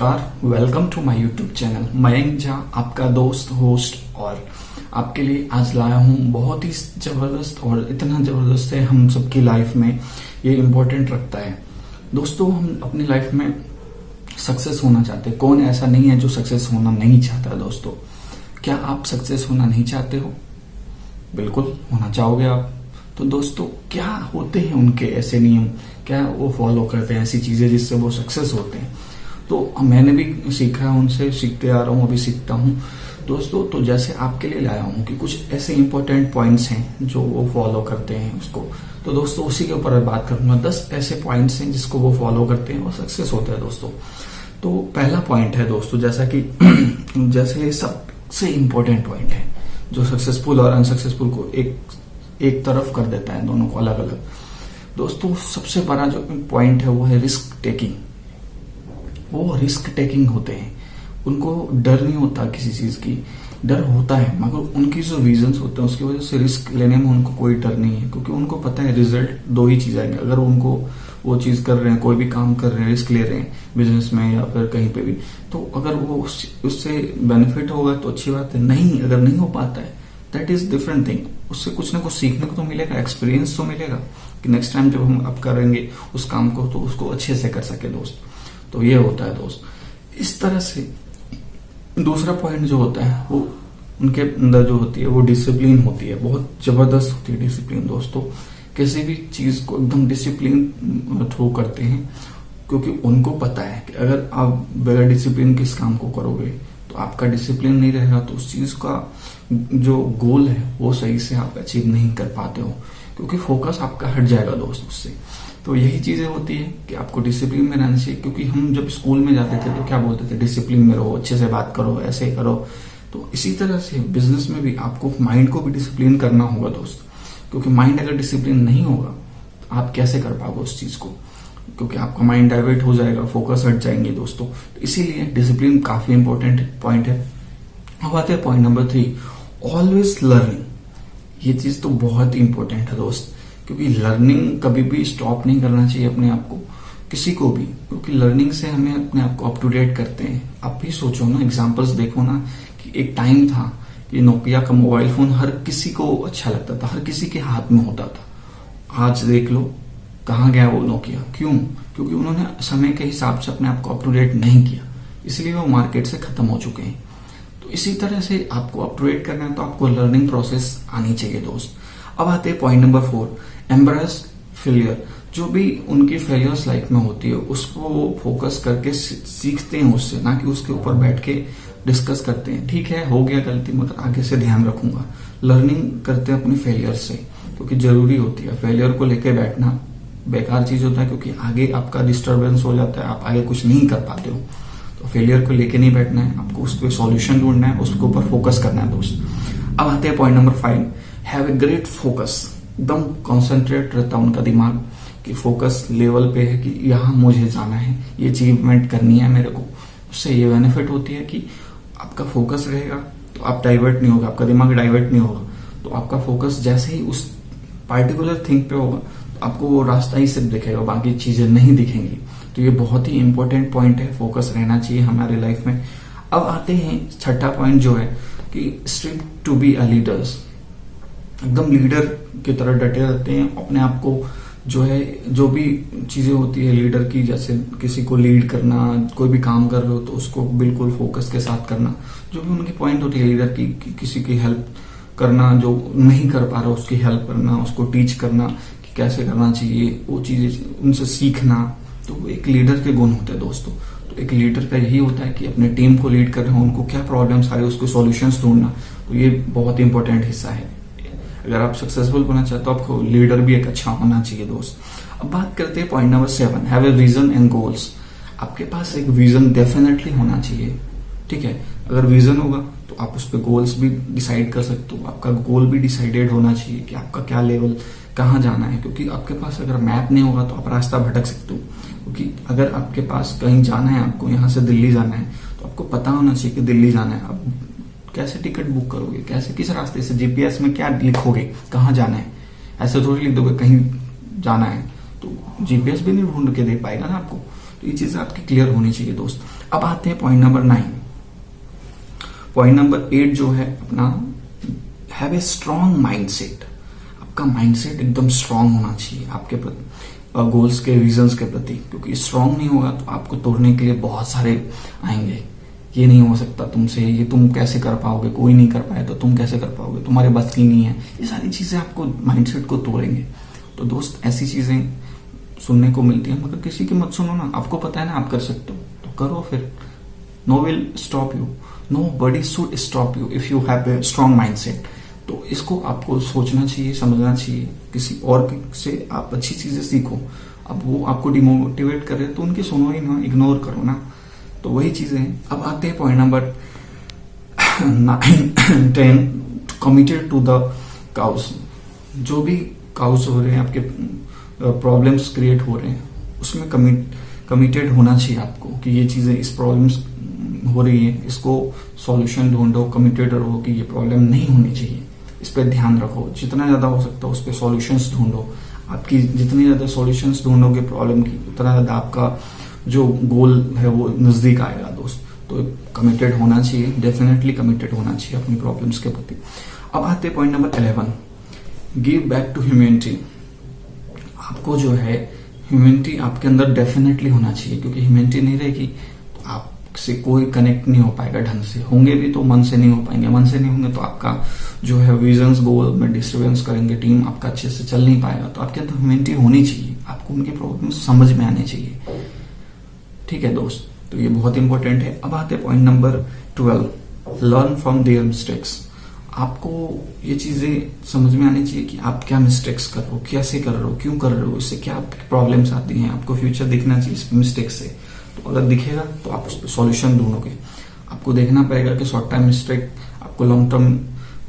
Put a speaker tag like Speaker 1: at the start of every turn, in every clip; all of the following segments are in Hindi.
Speaker 1: नमस्कार, welcome to my YouTube channel. Mayank Jha आपका दोस्त होस्ट और आपके लिए आज लाया हूँ बहुत ही जबरदस्त और इतना जबरदस्त है हम सबकी लाइफ में ये इम्पोर्टेंट रखता है। दोस्तों, हम अपनी लाइफ में सक्सेस होना चाहते हैं। कौन ऐसा नहीं है जो सक्सेस होना नहीं चाहता। दोस्तों, क्या आप सक्सेस होना नहीं चाहते हो? बिल्कुल होना चाहोगे आप। तो दोस्तों, क्या होते हैं उनके ऐसे नियम, क्या वो फॉलो करते हैं ऐसी चीजें जिससे वो सक्सेस होते हैं? तो मैंने भी सीखा है उनसे, सीखते आ रहा हूँ, अभी सीखता हूँ दोस्तों। तो जैसे आपके लिए लाया हूँ कि कुछ ऐसे इंपॉर्टेंट पॉइंट्स हैं जो वो फॉलो करते हैं उसको। तो दोस्तों, उसी के ऊपर बात करूंगा। 10 ऐसे पॉइंट्स हैं जिसको वो फॉलो करते हैं और सक्सेस होता है दोस्तों। तो पहला पॉइंट है दोस्तों, जैसा कि जैसे सबसे इंपॉर्टेंट पॉइंट है जो सक्सेसफुल और अनसक्सेसफुल को एक तरफ कर देता है, दोनों को अलग अलग। दोस्तों, सबसे बड़ा जो पॉइंट है वो है रिस्क टेकिंग। वो रिस्क टेकिंग होते हैं, उनको डर नहीं होता किसी चीज की। डर होता है मगर उनकी जो विजन्स होते हैं उसकी वजह से रिस्क लेने में उनको कोई डर नहीं है, क्योंकि उनको पता है रिजल्ट दो ही चीज आएंगे। अगर उनको वो चीज कर रहे हैं, कोई भी काम कर रहे हैं, रिस्क ले रहे हैं बिजनेस में या फिर कहीं पे भी, तो अगर वो उससे बेनिफिट होगा तो अच्छी बात है। नहीं, अगर नहीं हो पाता है दैट इज डिफरेंट थिंग। उससे कुछ ना कुछ सीखने को तो मिलेगा, एक्सपीरियंस तो मिलेगा कि नेक्स्ट टाइम जब हम अब करेंगे उस काम को तो उसको अच्छे से कर सके दोस्त। तो ये होता है दोस्त। इस तरह से दूसरा पॉइंट जो होता है वो उनके अंदर जो होती है वो डिसिप्लिन होती है, बहुत जबरदस्त होती है डिसिप्लिन दोस्तों। किसी भी चीज को एकदम डिसिप्लिन थ्रू करते हैं, क्योंकि उनको पता है कि अगर आप बगैर डिसिप्लिन किस काम को करोगे तो आपका डिसिप्लिन नहीं रहेगा तो उस चीज का जो गोल है वो सही से आप अचीव नहीं कर पाते हो, क्योंकि फोकस आपका हट जाएगा दोस्त उससे। तो यही चीजें होती है कि आपको डिसिप्लिन में रहना चाहिए। क्योंकि हम जब स्कूल में जाते थे तो क्या बोलते थे, डिसिप्लिन में रहो, अच्छे से बात करो, ऐसे करो। तो इसी तरह से बिजनेस में भी आपको माइंड को भी डिसिप्लिन करना होगा दोस्त, क्योंकि माइंड अगर डिसिप्लिन नहीं होगा तो आप कैसे कर पाओगे उस चीज को, क्योंकि आपका माइंड डाइवर्ट हो जाएगा, फोकस हट जाएंगे दोस्तों। तो इसीलिए डिसिप्लिन काफी इंपॉर्टेंट पॉइंट है। अब आते हैं पॉइंट नंबर 3, ऑलवेज लर्निंग। ये चीज तो बहुत ही इंपॉर्टेंट है दोस्त, क्योंकि लर्निंग कभी भी स्टॉप नहीं करना चाहिए अपने आप को, किसी को भी, क्योंकि लर्निंग से हमें अपने आप को अप टू डेट करते हैं। आप भी सोचो ना, एग्जांपल्स देखो ना कि एक टाइम था कि नोकिया का मोबाइल फोन हर किसी को अच्छा लगता था, हर किसी के हाथ में होता था। आज देख लो कहाँ गया वो नोकिया। क्यों? क्योंकि उन्होंने समय के हिसाब से अपने आप को अप टू डेट नहीं किया, इसलिए वो मार्केट से खत्म हो चुके हैं। तो इसी तरह से आपको अप टू डेट करना है तो आपको लर्निंग प्रोसेस आनी चाहिए दोस्त। अब आते हैं पॉइंट नंबर 4, एम्ब्रेस फेलियर। जो भी उनकी फेलियर्स लाइफ में होती है उसको वो फोकस करके सीखते हैं उससे, ना कि उसके ऊपर बैठ के डिस्कस करते हैं। ठीक है, हो गया गलती, मगर आगे से ध्यान रखूंगा। लर्निंग करते हैं अपनी फेलियर से, क्योंकि जरूरी होती है। फेलियर को लेके बैठना बेकार चीज होता है, क्योंकि आगे आपका डिस्टर्बेंस हो जाता है, आप आगे कुछ नहीं कर पाते हो। तो फेलियर को लेके नहीं बैठना है, आपको उस पर सॉल्यूशन ढूंढना है, उसके ऊपर फोकस करना है दोस्त। अब आते हैं point number 5, have a great focus. एकदम कॉन्सेंट्रेट रहता है उनका दिमाग कि फोकस लेवल पे है कि यहाँ मुझे जाना है, ये अचीवमेंट करनी है मेरे को। उससे ये बेनिफिट होती है कि आपका फोकस रहेगा तो आप डाइवर्ट नहीं होगा, आपका दिमाग डाइवर्ट नहीं होगा। तो आपका फोकस जैसे ही उस पार्टिकुलर थिंग पे होगा तो आपको वो रास्ता ही सिर्फ दिखेगा, बाकी चीजें नहीं दिखेंगी। तो ये बहुत ही इंपॉर्टेंट पॉइंट है, फोकस रहना चाहिए हमारे लाइफ में। अब आते हैं छठा पॉइंट जो है कि स्ट्रिव टू बी अ लीडर्स। एकदम लीडर की तरह डटे रहते हैं अपने आप को। जो है, जो भी चीजें होती है लीडर की, जैसे किसी को लीड करना, कोई भी काम कर रहे हो तो उसको बिल्कुल फोकस के साथ करना। जो भी उनकी पॉइंट होती है लीडर की, किसी की हेल्प करना, जो नहीं कर पा रहा उसकी हेल्प करना, उसको टीच करना कि कैसे करना चाहिए, वो चीजें उनसे सीखना। तो वो एक लीडर के गुण होते हैं दोस्तों। तो एक लीडर का यही होता है कि अपने टीम को लीड कर रहे हो, उनको क्या प्रॉब्लम्स आ रही है उसके सॉल्यूशंस ढूंढना। तो ये बहुत इंपॉर्टेंट हिस्सा है। अगर आप सक्सेसफुल होना चाहते हो, आपको लीडर भी एक अच्छा होना चाहिए दोस्त। अब बात करते हैं point number 7, have a vision and goals. आपके पास एक विजन डेफिनेटली होना चाहिए, ठीक है। अगर विजन होगा तो आप उस पर गोल्स भी डिसाइड कर सकते हो। आपका गोल भी डिसाइडेड होना चाहिए कि आपका क्या लेवल, कहाँ जाना है। क्योंकि आपके पास अगर मैप नहीं होगा तो आप रास्ता भटक सकते हो। क्योंकि अगर आपके पास कहीं जाना है, आपको यहाँ से दिल्ली जाना है, तो आपको पता होना चाहिए कि दिल्ली जाना है। अब कैसे टिकट बुक करोगे, कैसे, किस रास्ते से, जीपीएस में क्या लिखोगे, कहाँ जाना है? ऐसे थोड़ी लिख दोगे कहीं जाना है, तो जीपीएस भी नहीं ढूंढ के दे पाएगा ना आपको। तो ये चीजें आपकी क्लियर होनी चाहिए दोस्त। अब आते हैं पॉइंट नंबर 9। पॉइंट नंबर 8 जो है अपना, हैव ए स्ट्रॉन्ग माइंडसेट। आपका माइंडसेट एकदम स्ट्रांग होना चाहिए आपके गोल्स के, विजन्स के प्रति, क्योंकि स्ट्रांग नहीं होगा तो आपको तोड़ने के लिए बहुत सारे आएंगे। ये नहीं हो सकता तुमसे, ये तुम कैसे कर पाओगे, कोई नहीं कर पाए तो तुम कैसे कर पाओगे, तुम्हारे बस की नहीं है, ये सारी चीजें आपको माइंडसेट को तोड़ेंगे। तो दोस्त ऐसी चीजें सुनने को मिलती है, मगर किसी की मत सुनो ना। आपको पता है ना आप कर सकते हो तो करो फिर। No will stop you, nobody should stop you if you have a strong mindset. तो इसको आपको सोचना चाहिए, समझना चाहिए। किसी और से आप अच्छी चीजें सीखो। अब वो आपको डिमोटिवेट कर रहे तो उनकी सुनो ही ना, इग्नोर करो ना। तो वही चीजें हैं। अब आते हैं point number 10, committed to the cause. जो भी काउस हो रहे हैं, आपके प्रॉब्लम्स क्रिएट हो रहे हैं, उसमें कमिटेड होना चाहिए आपको कि ये चीजें, इस प्रॉब्लम्स हो रही है, इसको सॉल्यूशन ढूंढो, कमिटेड रहो कि ये प्रॉब्लम नहीं होनी चाहिए, इस पे ध्यान रखो। जितना ज्यादा हो सकता है उस पे सॉल्यूशंस ढूंढो। आपकी जितनी ज्यादा सॉल्यूशंस ढूंढोगे प्रॉब्लम की, उतना ज्यादा आपका जो गोल है वो नजदीक आएगा दोस्त। तो कमिटेड होना चाहिए, डेफिनेटली कमिटेड होना चाहिए अपनी प्रॉब्लम्स के प्रति। अब आते हैं point number 11, give back to humanity. आपको जो है ह्यूमैनिटी आपके अंदर डेफिनेटली होना चाहिए, क्योंकि ह्यूमैनिटी नहीं रहेगी तो आपसे कोई कनेक्ट नहीं हो पाएगा ढंग से। होंगे भी तो मन से नहीं हो पाएंगे, मन से नहीं होंगे तो आपका जो है विजन्स, गोल में डिस्टर्बेंस करेंगे, टीम आपका अच्छे से चल नहीं पाएगा। तो आपके अंदर ह्यूमैनिटी होनी चाहिए, आपको उनकी प्रॉब्लम समझ में आने चाहिए। ठीक है दोस्त, तो ये बहुत इंपॉर्टेंट है। अब आते हैं point number 12, learn from their mistakes. आपको ये चीजें समझ में आनी चाहिए कि आप क्या मिस्टेक्स कर रहे हो, कैसे कर रहे हो, क्यों कर रहे हो, इससे क्या प्रॉब्लम्स आती हैं। आपको फ्यूचर दिखना चाहिए इस मिस्टेक से। तो अगर दिखेगा तो आप उस पर सॉल्यूशन ढूंढोगे। आपको देखना पड़ेगा कि शॉर्ट टर्म मिस्टेक आपको लॉन्ग टर्म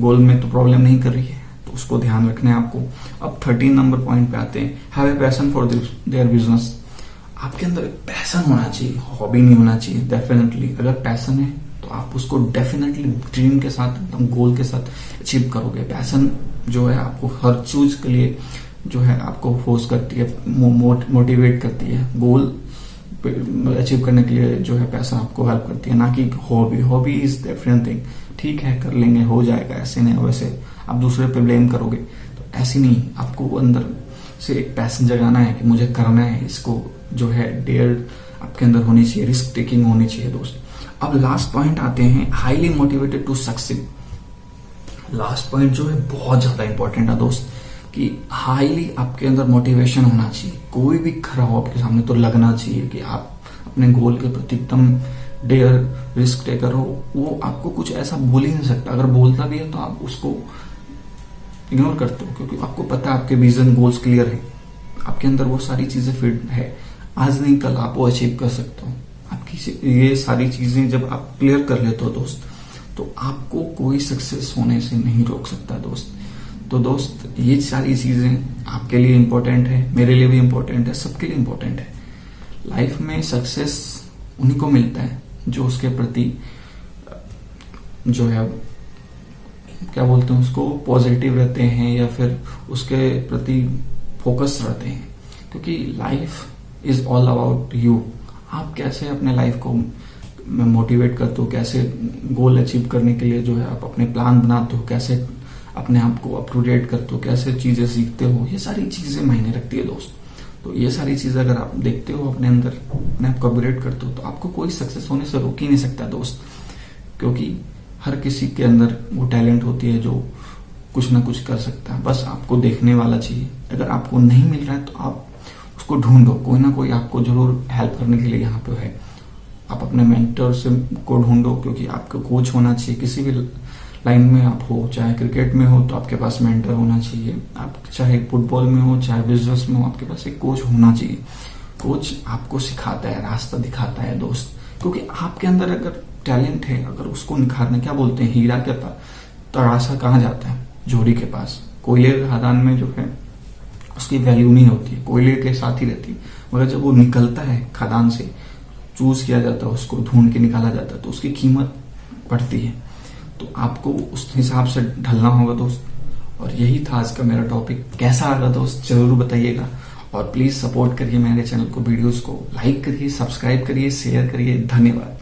Speaker 1: गोल में तो प्रॉब्लम नहीं कर रही है, तो उसको ध्यान रखना है आपको। अब 13 नंबर पॉइंट पे आते हैं, have a passion for their business. आपके अंदर एक पैशन होना चाहिए, हॉबी नहीं होना चाहिए। डेफिनेटली अगर पैशन है तो आप उसको डेफिनेटली ड्रीम के साथ, एकदम गोल के साथ अचीव करोगे। पैशन जो है आपको हर चीज के लिए जो है आपको फोर्स करती है, मोटिवेट करती है। गोल अचीव करने के लिए जो है पैसा आपको हेल्प करती है, ना कि hobby. Hobby is different thing. ठीक है कर लेंगे, हो जाएगा, ऐसे नहीं वैसे आप दूसरे पे ब्लेम करोगे, तो ऐसी नहीं। आपको अंदर से एक पैशन जगाना है कि मुझे करना है, इसको जो है डेयर आपके अंदर होनी चाहिए, रिस्क टेकिंग होनी चाहिए दोस्त। अब लास्ट पॉइंट आते हैं, highly motivated to succeed. Last point जो है बहुत ज्यादा इंपॉर्टेंट है दोस्त, कि हाईली आपके अंदर मोटिवेशन होना चाहिए। कोई भी खड़ा हो आपके सामने तो लगना चाहिए कि आप अपने गोल के प्रति एकदम डेयर, रिस्क टेकर हो। वो आपको कुछ ऐसा बोल ही नहीं सकता। अगर बोलता भी है तो आप उसको इग्नोर करते हो, क्योंकि आपको पता है आपके विजन, गोल्स क्लियर है, आपके अंदर वो सारी चीजें फिट है। आज नहीं कल आप वो अचीव कर सकते हो। आपकी ये सारी चीजें जब आप क्लियर कर लेते हो दोस्त, तो आपको कोई सक्सेस होने से नहीं रोक सकता दोस्त। तो दोस्त ये सारी चीजें आपके लिए इंपॉर्टेंट है, मेरे लिए भी इंपॉर्टेंट है, सबके लिए इंपॉर्टेंट है। लाइफ में सक्सेस उन्हीं को मिलता है जो उसके प्रति जो है क्या बोलते हैं उसको, पॉजिटिव रहते हैं या फिर उसके प्रति फोकस रहते हैं। क्योंकि life is all about you. आप कैसे अपने लाइफ को मोटिवेट करते हो, कैसे गोल अचीव करने के लिए जो है आप अपने प्लान बनाते हो, कैसे अपने आप को अप टू डेट करते हो, कैसे चीजें सीखते हो, ये सारी चीजें मायने रखती है दोस्त। तो ये सारी चीजें अगर आप देखते हो अपने अंदर, अपने आप को अपग्रेड करते हो, तो आपको कोई सक्सेस होने से रोक ही नहीं सकता दोस्त। क्योंकि हर किसी के अंदर वो टैलेंट होती है जो कुछ ना कुछ कर सकता है, बस आपको देखने वाला चाहिए। अगर आपको नहीं मिल रहा है तो आप उसको ढूंढो, कोई ना कोई आपको जरूर हेल्प करने के लिए यहाँ पे है। आप अपने मेंटर से को ढूंढो, क्योंकि आपका कोच होना चाहिए। किसी भी लाइन में आप हो, चाहे क्रिकेट में हो तो आपके पास मेंटर होना चाहिए, आप चाहे फुटबॉल में हो, चाहे बिजनेस में हो, आपके पास एक कोच होना चाहिए। कोच आपको सिखाता है, रास्ता दिखाता है दोस्त। क्योंकि आपके अंदर अगर टैलेंट है, अगर उसको निखारने, क्या बोलते हैं, हीरा के तराशा कहाँ जाता है, जोड़ी के पास। कोयले के खदान में जो है उसकी वैल्यू नहीं होती है, कोयले के साथ ही रहती है। मगर जब वो निकलता है खदान से, चूज किया जाता है, उसको ढूंढ के निकाला जाता है, तो उसकी कीमत बढ़ती है। तो आपको उस हिसाब से ढलना होगा दोस्त। और यही था आज का मेरा टॉपिक। कैसा लगा दोस्त जरूर बताइएगा। और प्लीज सपोर्ट करिए मेरे चैनल को, वीडियोस को लाइक करिए, सब्सक्राइब करिए, शेयर करिए। धन्यवाद।